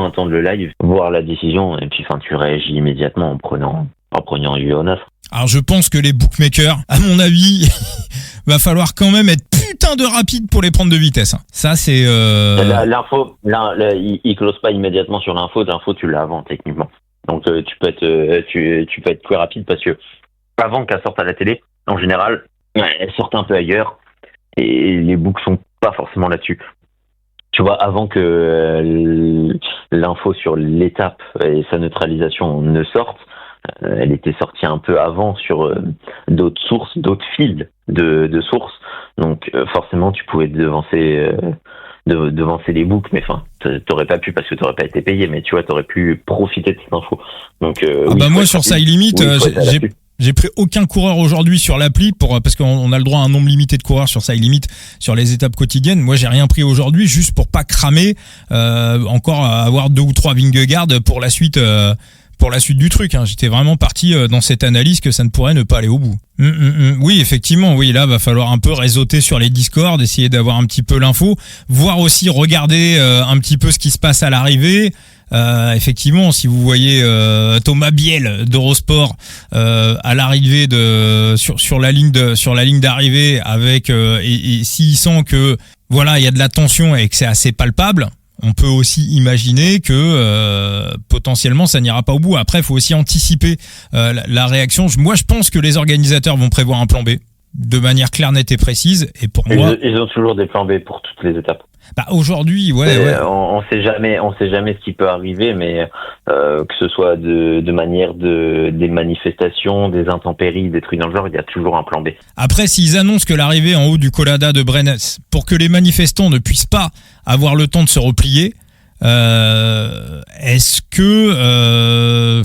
attendre le live, voir la décision, et puis tu réagis immédiatement en prenant Jonas. Alors je pense que les bookmakers, à mon avis, va falloir quand même être putain de rapide pour les prendre de vitesse. Ça c'est l'info. Là, il close pas immédiatement sur l'info. L'info, tu l'as avant techniquement. Donc tu peux être plus rapide parce que avant qu'elle sorte à la télé, en général, elle sort un peu ailleurs et les books sont pas forcément là-dessus. Tu vois, avant que l'info sur l'étape et sa neutralisation ne sorte, elle était sortie un peu avant sur d'autres sources, d'autres fils de sources. Donc forcément, tu pouvais devancer les books, mais t'aurais pas pu parce que t'aurais pas été payé, mais tu vois, t'aurais pu profiter de cette info. Donc moi sur Side Limit, j'ai pris aucun coureur aujourd'hui sur l'appli parce qu'on a le droit à un nombre limité de coureurs sur Side Limit sur les étapes quotidiennes. Moi, j'ai rien pris aujourd'hui juste pour pas cramer encore avoir 2 ou 3 Vingegaard pour la suite du truc. J'étais vraiment parti dans cette analyse que ça ne pourrait ne pas aller au bout. Oui, effectivement, oui, là va falloir un peu réseauter sur les Discord, essayer d'avoir un petit peu l'info, voir aussi regarder un petit peu ce qui se passe à l'arrivée. Effectivement, si vous voyez Thomas Biel d'Eurosport à l'arrivée sur la ligne d'arrivée avec et s'il sent que voilà, il y a de la tension et que c'est assez palpable, on peut aussi imaginer que potentiellement ça n'ira pas au bout. Après, il faut aussi anticiper la réaction. Moi, je pense que les organisateurs vont prévoir un plan B de manière claire, nette et précise. Et pour moi, ils ont toujours des plans B pour toutes les étapes. Aujourd'hui, on sait jamais ce qui peut arriver, mais que ce soit de manière des manifestations, des intempéries, des trucs dans le genre, il y a toujours un plan B. Après, s'ils annoncent que l'arrivée en haut du Colada de Brennes, pour que les manifestants ne puissent pas avoir le temps de se replier, est-ce que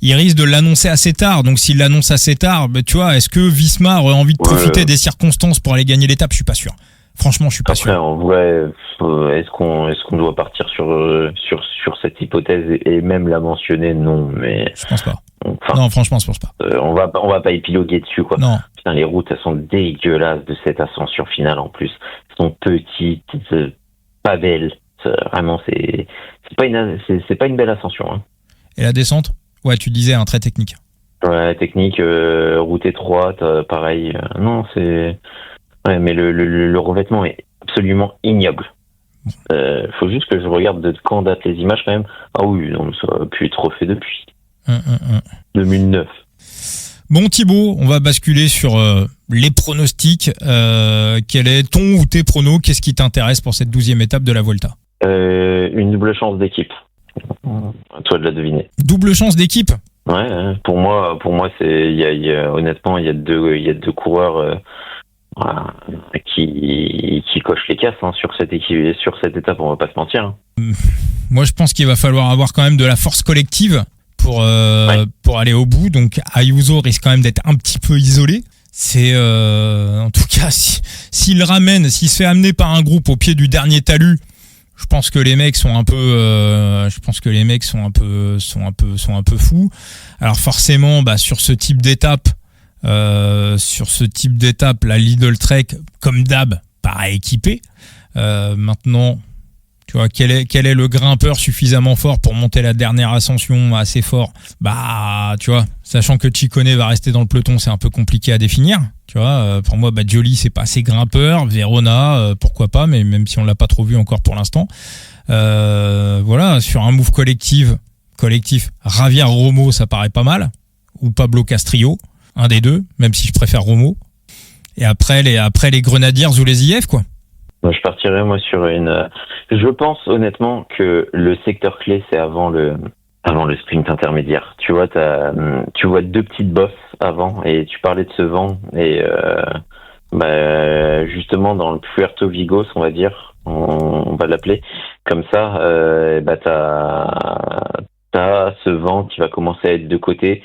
ils risquent de l'annoncer assez tard? Donc s'ils l'annoncent assez tard, tu vois, est-ce que Visma aurait envie de profiter des circonstances pour aller gagner l'étape? Je suis pas sûr. Franchement, je suis pas sûr. En vrai, est-ce qu'on doit partir sur cette hypothèse et même la mentionner? Non, mais je pense pas. Non, franchement, je pense pas. On va pas épiloguer dessus, quoi. Non. Putain, les routes, elles sont dégueulasses de cette ascension finale en plus. Elles sont petites, pas belles. Vraiment, c'est pas une belle ascension. Et la descente? Ouais, tu disais très technique. Ouais, technique, route étroite, pareil. Non, c'est. Ouais, mais le revêtement est absolument ignoble. Faut juste que je regarde de quand datent les images quand même. Ah oui, non, ça a pu être refait depuis 2009. Bon Thibaut, on va basculer sur les pronostics. Quel est ton ou tes pronos? Qu'est-ce qui t'intéresse pour cette 12e étape de la Volta? Une double chance d'équipe. À toi de la deviner. Double chance d'équipe? Ouais, pour moi c'est honnêtement il y a deux coureurs qui cochent les cases sur cette étape, on va pas se mentir. Moi je pense qu'il va falloir avoir quand même de la force collective pour aller au bout. Donc Ayuso risque quand même d'être un petit peu isolé. C'est en tout cas s'il se fait amener par un groupe au pied du dernier talus, je pense que les mecs sont un peu fous. Alors forcément, sur ce type d'étape, la Lidl Trek, comme d'hab, paraît équipée. Maintenant, Tu vois, quel est le grimpeur suffisamment fort pour monter la dernière ascension assez fort? Bah, tu vois, sachant que Ciccone va rester dans le peloton, c'est un peu compliqué à définir. Tu vois, pour moi, Badjoli, c'est pas assez grimpeur. Verona, pourquoi pas, mais même si on l'a pas trop vu encore pour l'instant. Voilà, sur un move collectif, Javier Romo, ça paraît pas mal. Ou Pablo Castrillo, un des deux, même si je préfère Romo. Et après les Grenadiers ou les IF, quoi. Je partirais moi sur je pense honnêtement que le secteur clé c'est avant le sprint intermédiaire. Tu vois, tu vois deux petites bosses avant et tu parlais de ce vent et justement dans le Puerto Vigos, on va dire, on va l'appeler comme ça. T'as ce vent qui va commencer à être de côté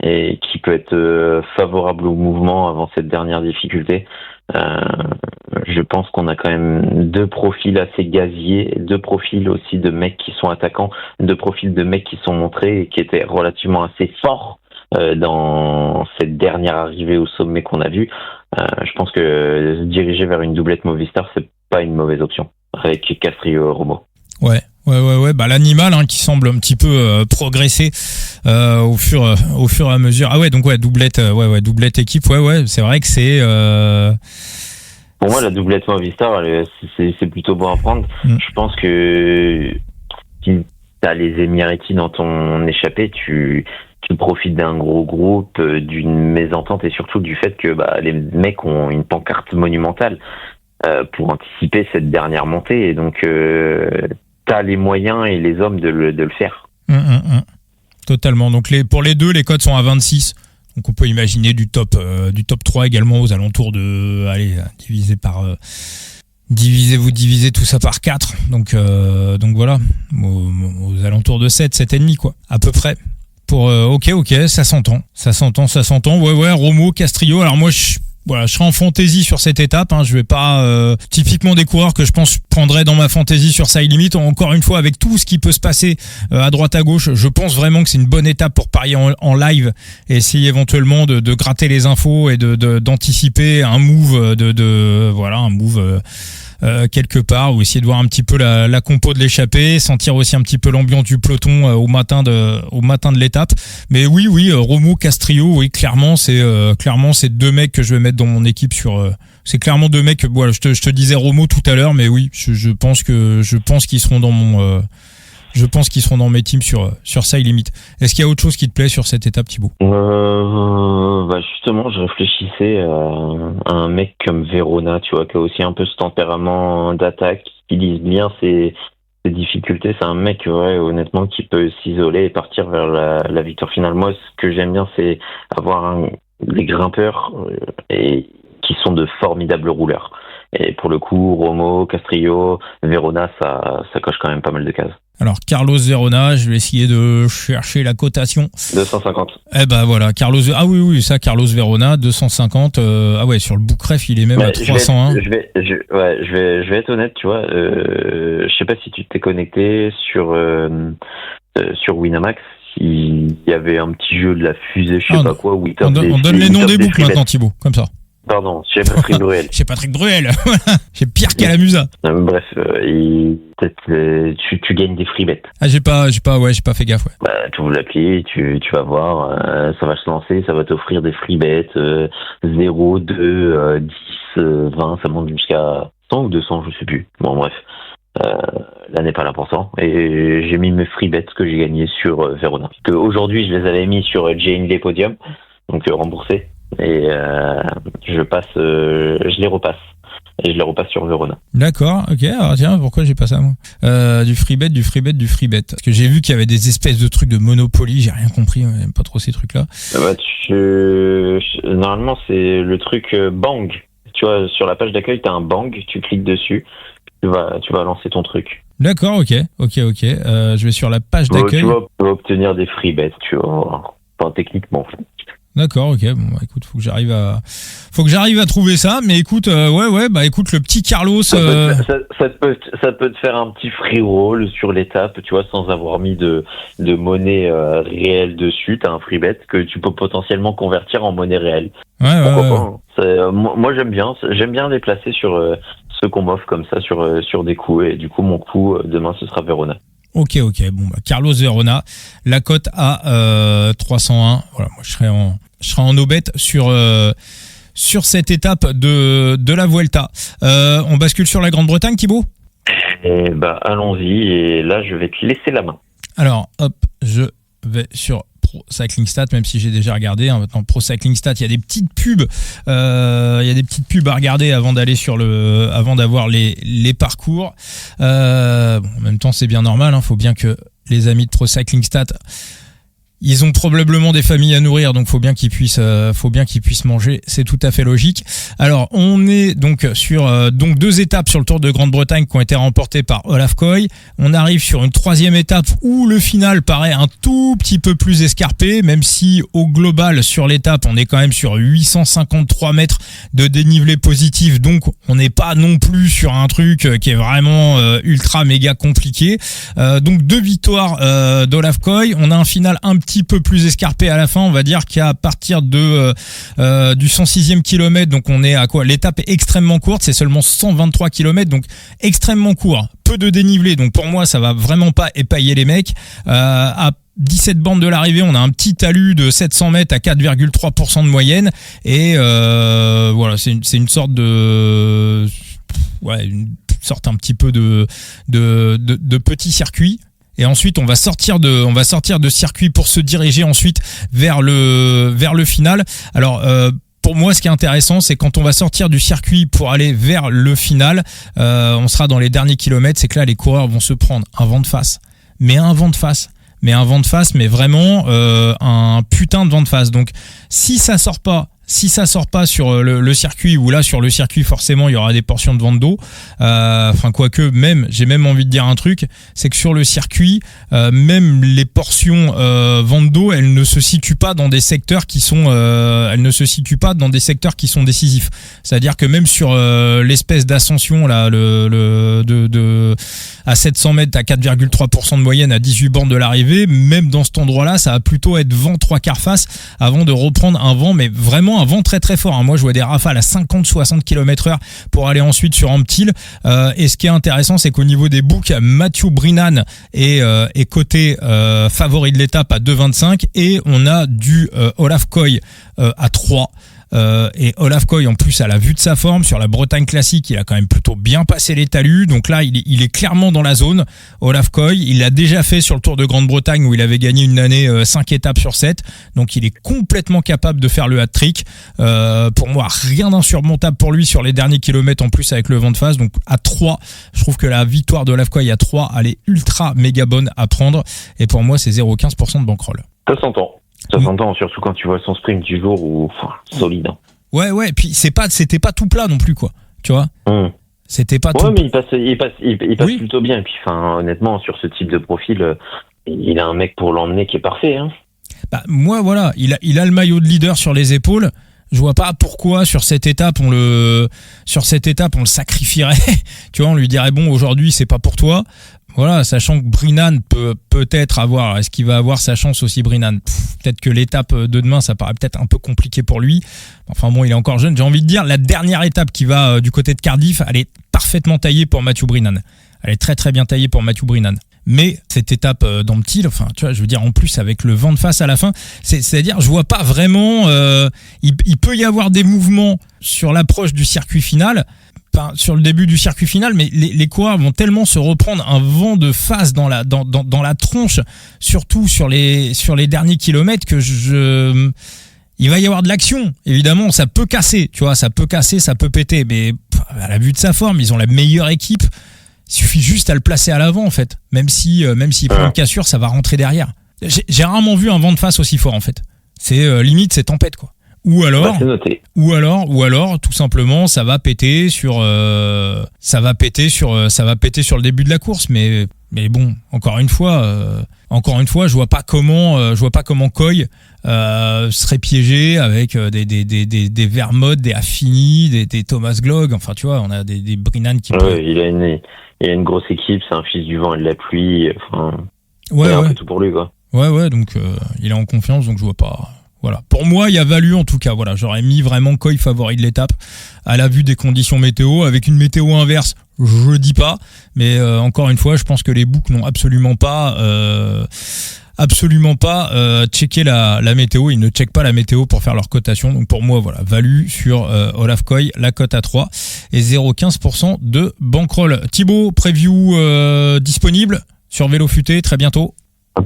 et qui peut être favorable au mouvement avant cette dernière difficulté. Je pense qu'on a quand même deux profils assez gaziers, deux profils aussi de mecs qui sont attaquants, deux profils de mecs qui sont montrés et qui étaient relativement assez forts dans cette dernière arrivée au sommet qu'on a vu. Je pense que se diriger vers une doublette Movistar, c'est pas une mauvaise option avec Castrillo Romo. Ouais. Bah l'animal qui semble un petit peu progresser au fur et à mesure. Ah ouais, donc doublette, doublette équipe. Ouais, c'est vrai que c'est. Pour moi, la doublette Movistar, c'est plutôt bon à prendre. Je pense que si t'as les Emiratis dans ton échappée, tu profites d'un gros groupe, d'une mésentente et surtout du fait que les mecs ont une pancarte monumentale pour anticiper cette dernière montée et donc. T'as les moyens et les hommes de le faire. Totalement. Donc pour les deux, les codes sont à 26. Donc on peut imaginer du top 3 également aux alentours de, allez, divisez tout ça par 4. Donc voilà, aux alentours de 7,5 quoi, à peu près. Pour ok, ça s'entend. Ouais, Romo, Castrillo. Alors moi je serai en fantaisie sur cette étape. Je vais pas typiquement des coureurs que je pense prendrais dans ma fantaisie sur Side Limit. Encore une fois, avec tout ce qui peut se passer à droite à gauche, je pense vraiment que c'est une bonne étape pour parier en live et essayer éventuellement de gratter les infos et d'anticiper un move un move. Quelque part, ou essayer de voir un petit peu la compo de l'échappée, sentir aussi un petit peu l'ambiance du peloton au matin de l'étape. Mais oui, Romo, Castrillo, oui, clairement c'est deux mecs que je vais mettre dans mon équipe c'est clairement deux mecs. Voilà, je te disais Romo tout à l'heure, mais oui, je pense qu'ils seront dans mon je pense qu'ils seront dans mes teams sur Side Limit. Est-ce qu'il y a autre chose qui te plaît sur cette étape, Thibaut? Justement, je réfléchissais à un mec comme Verona, tu vois, qui a aussi un peu ce tempérament d'attaque, qui lise bien ses difficultés. C'est un mec, honnêtement, qui peut s'isoler et partir vers la victoire finale. Moi, ce que j'aime bien, c'est avoir des grimpeurs et qui sont de formidables rouleurs. Et pour le coup, Romo, Castrillo, Verona, ça coche quand même pas mal de cases. Alors, Carlos Verona, je vais essayer de chercher la cotation. 250. Voilà, Carlos Verona, 250. Sur le Bookref, il est même à 301. Je vais être honnête, tu vois. Je sais pas si tu t'es connecté sur Winamax. Il y avait un petit jeu de la fusée, je sais pas quoi. On donne les noms des books maintenant, Thibaut, comme ça. Pardon, chez Patrick Bruel. Chez Patrick Bruel, j'ai Pierre Calamusa. Bref, tu gagnes des free bets. Ah, j'ai pas fait gaffe, ouais. Tu ouvres l'appli, tu vas voir, ça va se lancer, ça va t'offrir des free bets, 0, 2, 10, 20, ça monte jusqu'à 100 ou 200, je sais plus. Bon, bref. Là n'est pas l'important. Et j'ai mis mes free bets que j'ai gagnés sur Verona. Parce qu'aujourd'hui, je les avais mis sur JND Podium, donc remboursés. Et je les repasse. Et je les repasse sur Verona. D'accord, ok. Alors tiens, pourquoi j'ai pas ça moi? Du free bet. Parce que j'ai vu qu'il y avait des espèces de trucs de Monopoly, j'ai rien compris, j'aime pas trop ces trucs-là. Normalement, c'est le truc Bang. Tu vois, sur la page d'accueil, t'as un Bang, tu cliques dessus, tu vas lancer ton truc. D'accord, ok. Je vais sur la page d'accueil. Tu vas obtenir des free bets, tu vois. Enfin, techniquement. D'accord, ok. Bon, écoute, faut que j'arrive à trouver ça. Mais écoute, écoute, le petit Carlos. Ça peut te faire un petit free roll sur l'étape, tu vois, sans avoir mis de monnaie réelle dessus. T'as un free bet que tu peux potentiellement convertir en monnaie réelle. Ouais. Pourquoi pas, hein. Moi, j'aime bien les placer sur ceux qu'on m'offre comme ça sur des coups. Et du coup, mon coup, demain, ce sera Verona. Ok. Bon, Carlos Verona, la cote à 301. Voilà, moi, je serai en aubette sur cette étape de la Vuelta. On bascule sur la Grande-Bretagne, Thibaut ? Et allons-y. Et là, je vais te laisser la main. Alors, hop, je vais sur Pro Cycling Stats, même si j'ai déjà regardé. Dans Pro Cycling Stats, il y a des petites pubs. À regarder avant d'avoir les parcours. En même temps, c'est bien normal. Faut bien que les amis de Pro Cycling Stats, ils ont probablement des familles à nourrir, donc faut bien qu'ils puissent manger, c'est tout à fait logique. Alors, on est donc sur deux étapes sur le Tour de Grande-Bretagne qui ont été remportées par Olaf Koy. On arrive sur une troisième étape où le final paraît un tout petit peu plus escarpé, même si au global sur l'étape, on est quand même sur 853 mètres de dénivelé positif, donc on n'est pas non plus sur un truc qui est vraiment ultra méga compliqué. Donc 2 victoires d'Olaf Koy, on a un final un petit peu plus escarpé à la fin, on va dire qu'à partir du 106e kilomètre, donc on est à quoi ? L'étape est extrêmement courte, c'est seulement 123 kilomètres, donc extrêmement court, peu de dénivelé, donc pour moi ça va vraiment pas épailler les mecs. À 17 bandes de l'arrivée, on a un petit talus de 700 mètres à 4,3% de moyenne, et voilà, c'est une sorte de un petit peu de petit circuit. Et ensuite, on va sortir de circuit pour se diriger ensuite vers le final. Alors, pour moi, ce qui est intéressant, c'est quand on va sortir du circuit pour aller vers le final, on sera dans les derniers kilomètres, c'est que là, les coureurs vont se prendre un vent de face. Mais vraiment un putain de vent de face. Donc, si ça sort pas sur le circuit, ou là sur le circuit forcément il y aura des portions de vent d'eau, quoique j'ai même envie de dire un truc, c'est que sur le circuit, même les portions vent d'eau, elles ne se situent pas dans des secteurs qui sont décisifs. C'est-à-dire que même sur l'espèce d'ascension là, à 700 mètres à 4,3% de moyenne à 18 bornes de l'arrivée, même dans cet endroit-là, ça va plutôt être vent 3/4 face avant de reprendre un vent, mais vraiment un vent très très fort. Moi, je vois des rafales à 50-60 km/h pour aller ensuite sur Ampthill. Et ce qui est intéressant, c'est qu'au niveau des books, Matthew Brennan est côté favori de l'étape à 2,25, et on a du Olaf Koy à 3. Et Olaf Koy, en plus, à la vue de sa forme sur la Bretagne classique, il a quand même plutôt bien passé les talus, donc là il est clairement dans la zone. Olaf Koy, il l'a déjà fait sur le Tour de Grande-Bretagne où il avait gagné une année 5 étapes sur 7, donc il est complètement capable de faire le hat-trick. Pour moi, rien d'insurmontable pour lui sur les derniers kilomètres, en plus avec le vent de face. Donc à 3, je trouve que la victoire d'Olaf Koy à 3, elle est ultra méga bonne à prendre, et pour moi c'est 0,15% de bankroll. Ça s'entend. Ça s'entend, surtout quand tu vois son sprint du jour, où solide. Ouais, puis c'était pas tout plat non plus, quoi. Tu vois. C'était pas tout. Ouais, mais il passe plutôt bien. Et puis, honnêtement, sur ce type de profil, il a un mec pour l'emmener qui est parfait. Hein. Moi, voilà, il a le maillot de leader sur les épaules. Je vois pas pourquoi sur cette étape on le sacrifierait. Tu vois, on lui dirait bon, aujourd'hui c'est pas pour toi. Voilà, sachant que Brennan peut-être avoir, est-ce qu'il va avoir sa chance aussi, Brennan ? Peut-être que l'étape de demain, ça paraît peut-être un peu compliqué pour lui. Enfin bon, il est encore jeune. J'ai envie de dire, la dernière étape qui va du côté de Cardiff, elle est parfaitement taillée pour Matthew Brennan. Elle est très très bien taillée pour Matthew Brennan. Mais cette étape d'Ampthill, tu vois, je veux dire, en plus avec le vent de face à la fin, c'est-à-dire, je vois pas vraiment. Il peut y avoir des mouvements sur l'approche du circuit final. Sur le début du circuit final, mais les coureurs vont tellement se reprendre un vent de face dans la tronche, surtout sur les derniers kilomètres, que il va y avoir de l'action. Évidemment, ça peut casser, tu vois, ça peut péter, mais à la vue de sa forme, ils ont la meilleure équipe. Il suffit juste à le placer à l'avant, en fait. Même s'il prend une cassure, ça va rentrer derrière. J'ai rarement vu un vent de face aussi fort, en fait. C'est limite, c'est tempête, quoi. Ou alors, tout simplement, ça va péter sur le début de la course. Mais bon, encore une fois, je vois pas comment Koy serait piégé avec des Vermont, des Affini, des Thomas Glogg. Enfin, tu vois, on a des Brennan qui. Il a une grosse équipe, c'est un fils du vent et de la pluie. Enfin, un peu tout pour lui, quoi. Ouais, donc il est en confiance, donc je vois pas Voilà. Pour moi, il y a value en tout cas. Voilà, j'aurais mis vraiment Coy favori de l'étape à la vue des conditions météo. Avec une météo inverse, je dis pas. Mais encore une fois, je pense que les books n'ont absolument pas checké la météo. Ils ne checkent pas la météo pour faire leur cotation. Donc pour moi, voilà, value sur Olaf Koy, la cote à 3 et 0,15% de bankroll. Thibaut, preview disponible sur Vélo Futé très bientôt.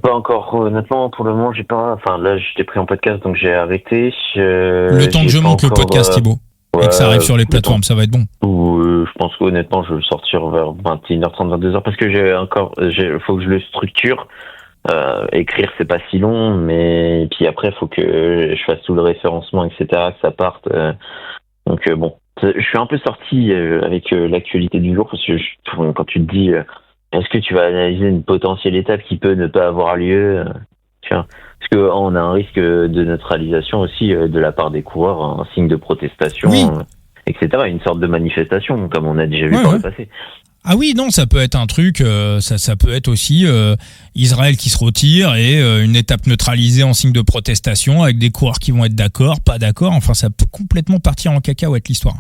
Pas encore, honnêtement, pour le moment, j'ai pas. Enfin, là, j'étais pris en podcast, donc j'ai arrêté. Le temps que je monte le podcast, Thibaut, et que ça arrive sur les plateformes, ça va être bon. Je pense qu'honnêtement, je vais le sortir vers 21h30, 22h, parce que faut que je le structure. Écrire, c'est pas si long, mais puis après, faut que je fasse tout le référencement, etc., que ça parte. Donc bon, je suis un peu sorti avec l'actualité du jour, parce que quand tu te dis, est-ce que tu vas analyser une potentielle étape qui peut ne pas avoir lieu, parce que on a un risque de neutralisation aussi de la part des coureurs, un signe de protestation, oui. Etc., une sorte de manifestation, comme on a déjà vu par le passé. Ah oui, non, ça peut être un truc, ça peut être aussi Israël qui se retire et une étape neutralisée en signe de protestation avec des coureurs qui vont être d'accord, pas d'accord, enfin ça peut complètement partir en cacahuète l'histoire.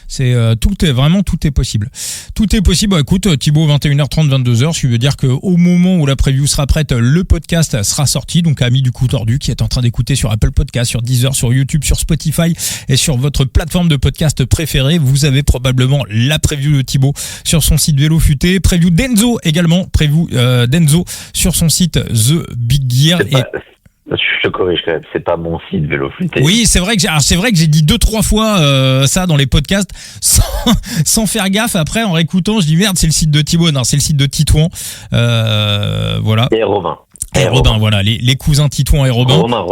C'est tout est possible. Tout est possible. Bon, écoute, Thibaut, 21h30, 22h, ce qui veut dire que au moment où la preview sera prête, le podcast sera sorti. Donc, amis du coup tordu qui est en train d'écouter sur Apple Podcast, sur Deezer, sur YouTube, sur Spotify et sur votre plateforme de podcast préférée, vous avez probablement la preview de Thibaut sur son site Vélo Futé, preview d'Enzo également, preview d'Enzo sur son site The Big Gear. Je te corrige quand même, c'est pas mon site Vélo Futé. Oui, c'est vrai que j'ai dit 2-3 fois ça dans les podcasts sans faire gaffe. Après, en réécoutant, je dis merde, c'est le site de Thibaut. Non, c'est le site de Titouan. Voilà. Et Robin. Et Robin, voilà, les cousins Titouan et Robin. Romain.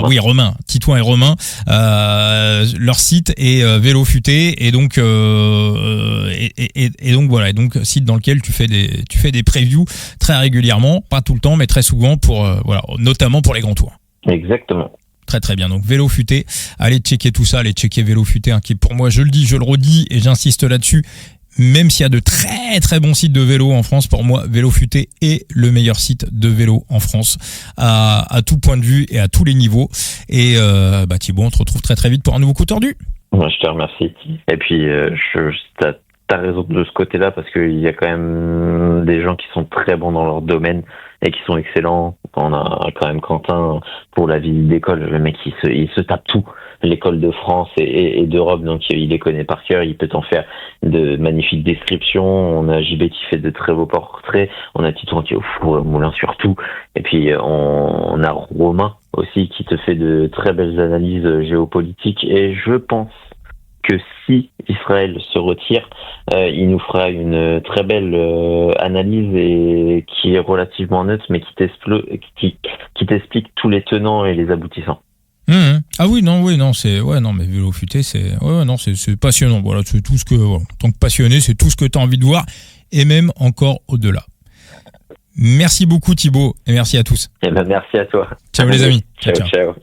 Oui, Romain, Titouan et Romain. Leur site est Vélo Futé et donc et donc voilà, et donc site dans lequel tu fais des previews très régulièrement, pas tout le temps, mais très souvent pour voilà, notamment pour les grands tours. Exactement. Très très bien, donc Vélo Futé, allez checker tout ça, allez checker Vélo Futé, hein, qui pour moi, je le dis, je le redis et j'insiste là-dessus. Même s'il y a de très très bons sites de vélo en France, pour moi, Vélo Futé est le meilleur site de vélo en France, à tout point de vue et à tous les niveaux. Et Thibaut, on te retrouve très très vite pour un nouveau coup tordu. Moi, je te remercie. Et puis, t'as raison de ce côté-là, parce qu'il y a quand même des gens qui sont très bons dans leur domaine et qui sont excellents. On a quand même Quentin pour la visite d'école, le mec il se tape tout, l'école de France et d'Europe, donc il les connaît par cœur, il peut t'en faire de magnifiques descriptions. On a JB qui fait de très beaux portraits, on a Titouan qui est au four au moulin surtout, et puis on a Romain aussi qui te fait de très belles analyses géopolitiques, et je pense que si Israël se retire, il nous fera une très belle analyse et qui est relativement neutre, mais qui t'explique tous les tenants et les aboutissants. Ah oui, non, c'est mais Vélo Futé, c'est c'est passionnant. Voilà, c'est tout ce que en tant que passionné, c'est tout ce que tu as envie de voir et même encore au-delà. Merci beaucoup Thibaut et merci à tous. Merci à toi. Ciao les amis. Ciao.